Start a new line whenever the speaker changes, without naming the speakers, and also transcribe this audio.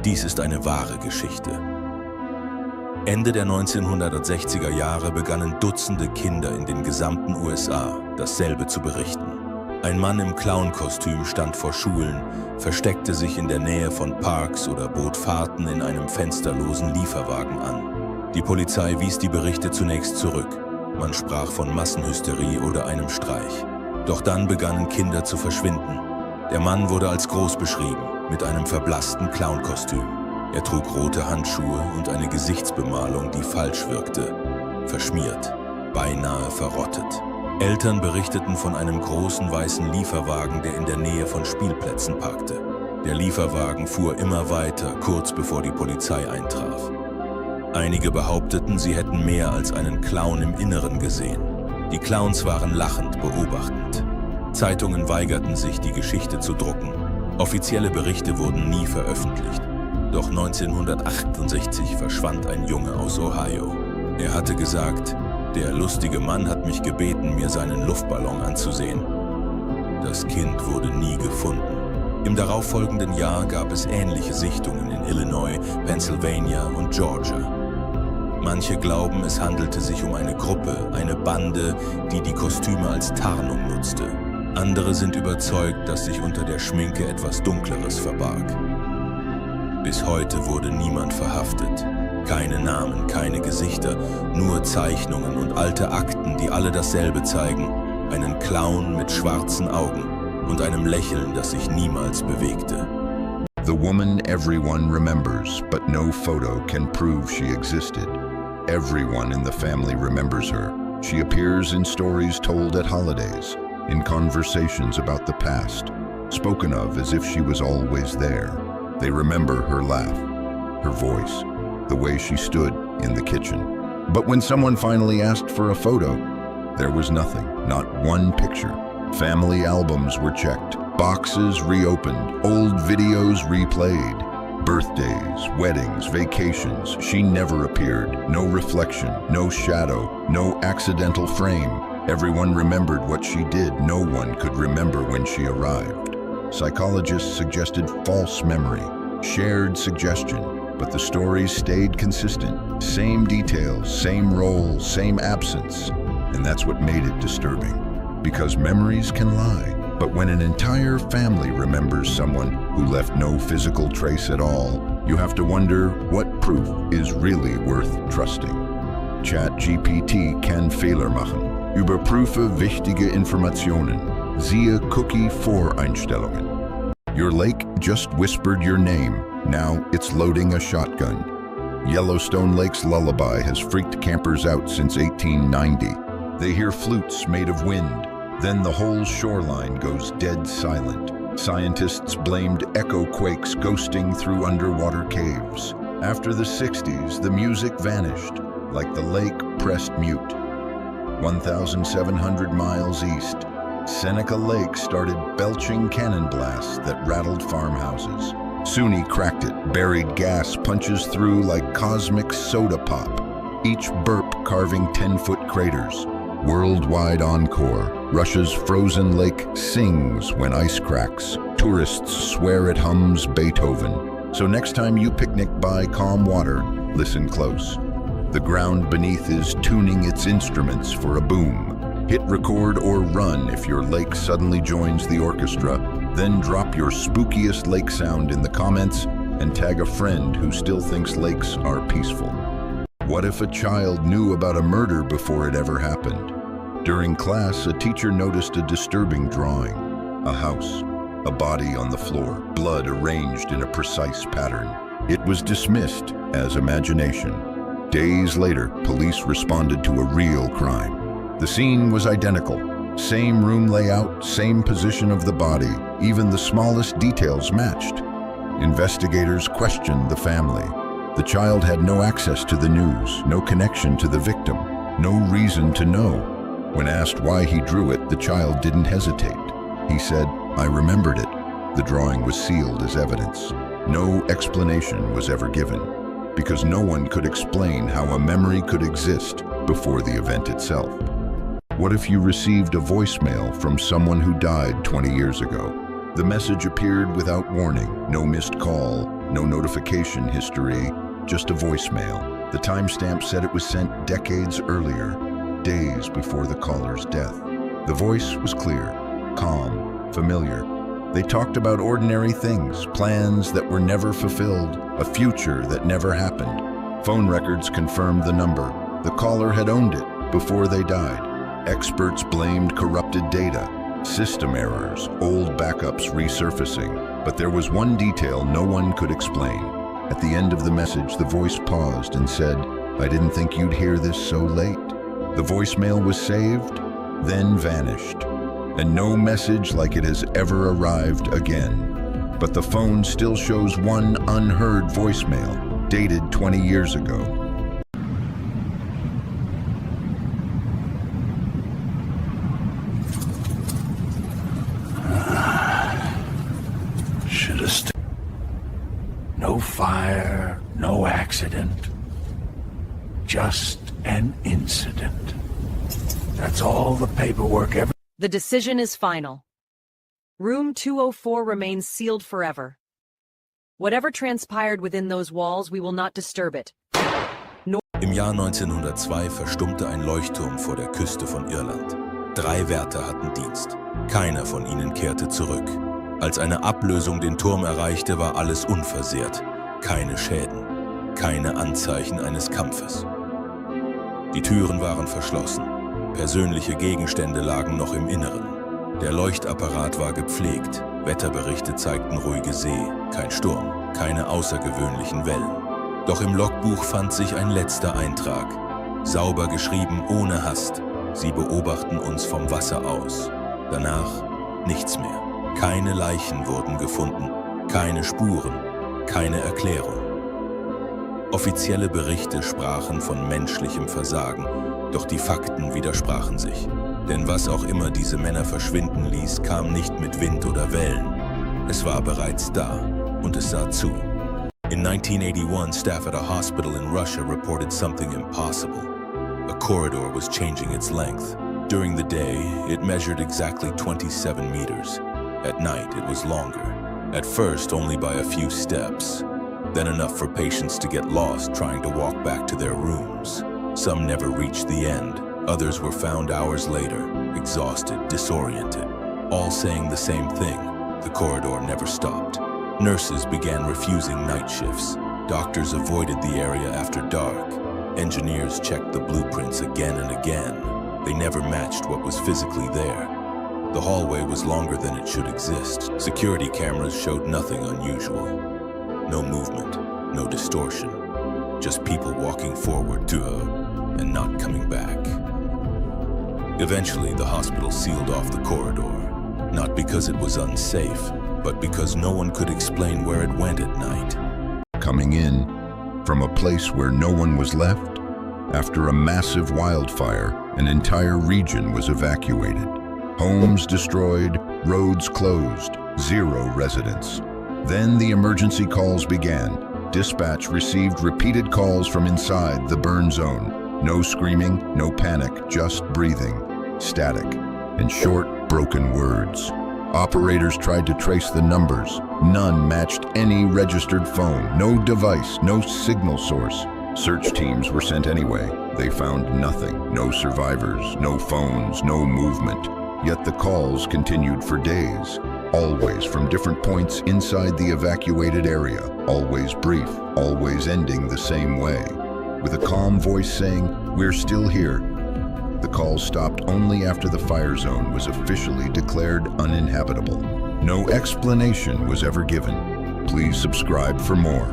Dies ist eine wahre Geschichte. Ende der 1960er Jahre begannen Dutzende Kinder in den gesamten USA, dasselbe zu berichten. Ein Mann im Clown-Kostüm stand vor Schulen, versteckte sich in der Nähe von Parks oder bot Fahrten in einem fensterlosen Lieferwagen an. Die Polizei wies die Berichte zunächst zurück. Man sprach von Massenhysterie oder einem Streich. Doch dann begannen Kinder zu verschwinden. Der Mann wurde als groß beschrieben, mit einem verblassten Clown-Kostüm. Er trug rote Handschuhe und eine Gesichtsbemalung, die falsch wirkte. Verschmiert, beinahe verrottet. Eltern berichteten von einem großen weißen Lieferwagen, der in der Nähe von Spielplätzen parkte. Der Lieferwagen fuhr immer weiter, kurz bevor die Polizei eintraf. Einige behaupteten, sie hätten mehr als einen Clown im Inneren gesehen. Die Clowns waren lachend beobachtend. Zeitungen weigerten sich, die Geschichte zu drucken. Offizielle Berichte wurden nie veröffentlicht. Doch 1968 verschwand ein Junge aus Ohio. Er hatte gesagt, der lustige Mann hat mich gebeten, mir seinen Luftballon anzusehen. Das Kind wurde nie gefunden. Im darauffolgenden Jahr gab es ähnliche Sichtungen in Illinois, Pennsylvania und Georgia. Manche glauben, es handelte sich um eine Gruppe, eine Bande, die die Kostüme als Tarnung nutzte. Andere sind überzeugt, dass sich unter der Schminke etwas Dunkleres verbarg. Bis heute wurde niemand verhaftet. Keine Namen, keine Gesichter, nur Zeichnungen und alte Akten, die alle dasselbe zeigen. Einen Clown mit schwarzen Augen und einem Lächeln, das sich niemals bewegte.
The woman everyone remembers, but no photo can prove she existed. Everyone in the family remembers her. She appears in stories told at holidays, in conversations about the past, spoken of as if she was always there. They remember her laugh, her voice, the way she stood in the kitchen. But when someone finally asked for a photo, there was nothing, not one picture. Family albums were checked, boxes reopened, old videos replayed. Birthdays, weddings, vacations, she never appeared. No reflection, no shadow, no accidental frame. Everyone remembered what she did. No one could remember when she arrived. Psychologists suggested false memory, shared suggestion, but the stories stayed consistent. Same details, same role, same absence. And that's what made it disturbing. Because memories can lie. But when an entire family remembers someone who left no physical trace at all, you have to wonder what proof is really worth trusting. ChatGPT kann Fehler machen. Überprüfe wichtige Informationen. Siehe Cookie-Voreinstellungen. Your lake just whispered your name. Now it's loading a shotgun. Yellowstone Lake's lullaby has freaked campers out since 1890. They hear flutes made of wind. Then the whole shoreline goes dead silent. Scientists blamed echo quakes ghosting through underwater caves. After the 60s, the music vanished, like the lake pressed mute. 1,700 miles east, Seneca Lake started belching cannon blasts that rattled farmhouses. SUNY cracked it, buried gas punches through like cosmic soda pop, each burp carving 10-foot craters. Worldwide encore. Russia's frozen lake sings when ice cracks. Tourists swear it hums Beethoven. So next time you picnic by calm water, listen close. The ground beneath is tuning its instruments for a boom. Hit record or run if your lake suddenly joins the orchestra. Then drop your spookiest lake sound in the comments and tag a friend who still thinks lakes are peaceful. What if a child knew about a murder before it ever happened? During class, a teacher noticed a disturbing drawing. A house, a body on the floor, blood arranged in a precise pattern. It was dismissed as imagination. Days later, police responded to a real crime. The scene was identical. Same room layout, same position of the body, even the smallest details matched. Investigators questioned the family. The child had no access to the news, no connection to the victim, no reason to know. When asked why he drew it, the child didn't hesitate. He said, "I remembered it." The drawing was sealed as evidence. No explanation was ever given, because no one could explain how a memory could exist before the event itself. What if you received a voicemail from someone who died 20 years ago? The message appeared without warning, no missed call, no notification history, just a voicemail. The timestamp said it was sent decades earlier, days before the caller's death. The voice was clear, calm, familiar. They talked about ordinary things, plans that were never fulfilled, a future that never happened. Phone records confirmed the number. The caller had owned it before they died. Experts blamed corrupted data, system errors, old backups resurfacing. But there was one detail no one could explain. At the end of the message, the voice paused and said, "I didn't think you'd hear this so late." The voicemail was saved, then vanished. And no message like it has ever arrived again. But the phone still shows one unheard voicemail, dated 20 years ago.
No fire, no accident. Just an incident. That's all the paperwork ever.
The decision is final. Room 204 remains sealed forever. Whatever transpired within those walls, we will not disturb it.
Im Jahr 1902 verstummte ein Leuchtturm vor der Küste von Irland. 3 Wärter hatten Dienst. Keiner von ihnen kehrte zurück. Als eine Ablösung den Turm erreichte, war alles unversehrt. Keine Schäden, keine Anzeichen eines Kampfes. Die Türen waren verschlossen. Persönliche Gegenstände lagen noch im Inneren. Der Leuchtapparat war gepflegt. Wetterberichte zeigten ruhige See, kein Sturm, keine außergewöhnlichen Wellen. Doch im Logbuch fand sich ein letzter Eintrag. Sauber geschrieben, ohne Hast. Sie beobachten uns vom Wasser aus. Danach nichts mehr. Keine Leichen wurden gefunden, keine Spuren, keine Erklärung. Offizielle Berichte sprachen von menschlichem Versagen, doch die Fakten widersprachen sich. Denn was auch immer diese Männer verschwinden ließ, kam nicht mit Wind oder Wellen. Es war bereits da und es sah zu. In 1981, staff at a hospital in Russia reported something impossible. A corridor was changing its length. During the day, it measured exactly 27 meters. At night, it was longer. At first, only by a few steps. Then enough for patients to get lost trying to walk back to their rooms. Some never reached the end. Others were found hours later, exhausted, disoriented, all saying the same thing. The corridor never stopped. Nurses began refusing night shifts. Doctors avoided the area after dark. Engineers checked the blueprints again and again. They never matched what was physically there. The hallway was longer than it should exist. Security cameras showed nothing unusual. No movement, no distortion. Just people walking forward to and not coming back. Eventually, the hospital sealed off the corridor. Not because it was unsafe, but because no one could explain where it went at night.
Coming in from a place where no one was left, after a massive wildfire, an entire region was evacuated. Homes destroyed, roads closed, 0 residents. Then the emergency calls began. Dispatch received repeated calls from inside the burn zone. No screaming, no panic, just breathing, static, and short, broken words. Operators tried to trace the numbers. None matched any registered phone, no device, no signal source. Search teams were sent anyway. They found nothing, no survivors, no phones, no movement. Yet the calls continued for days, always from different points inside the evacuated area, always brief, always ending the same way. With a calm voice saying, "We're still here." The calls stopped only after the fire zone was officially declared uninhabitable. No explanation was ever given. Please subscribe for more.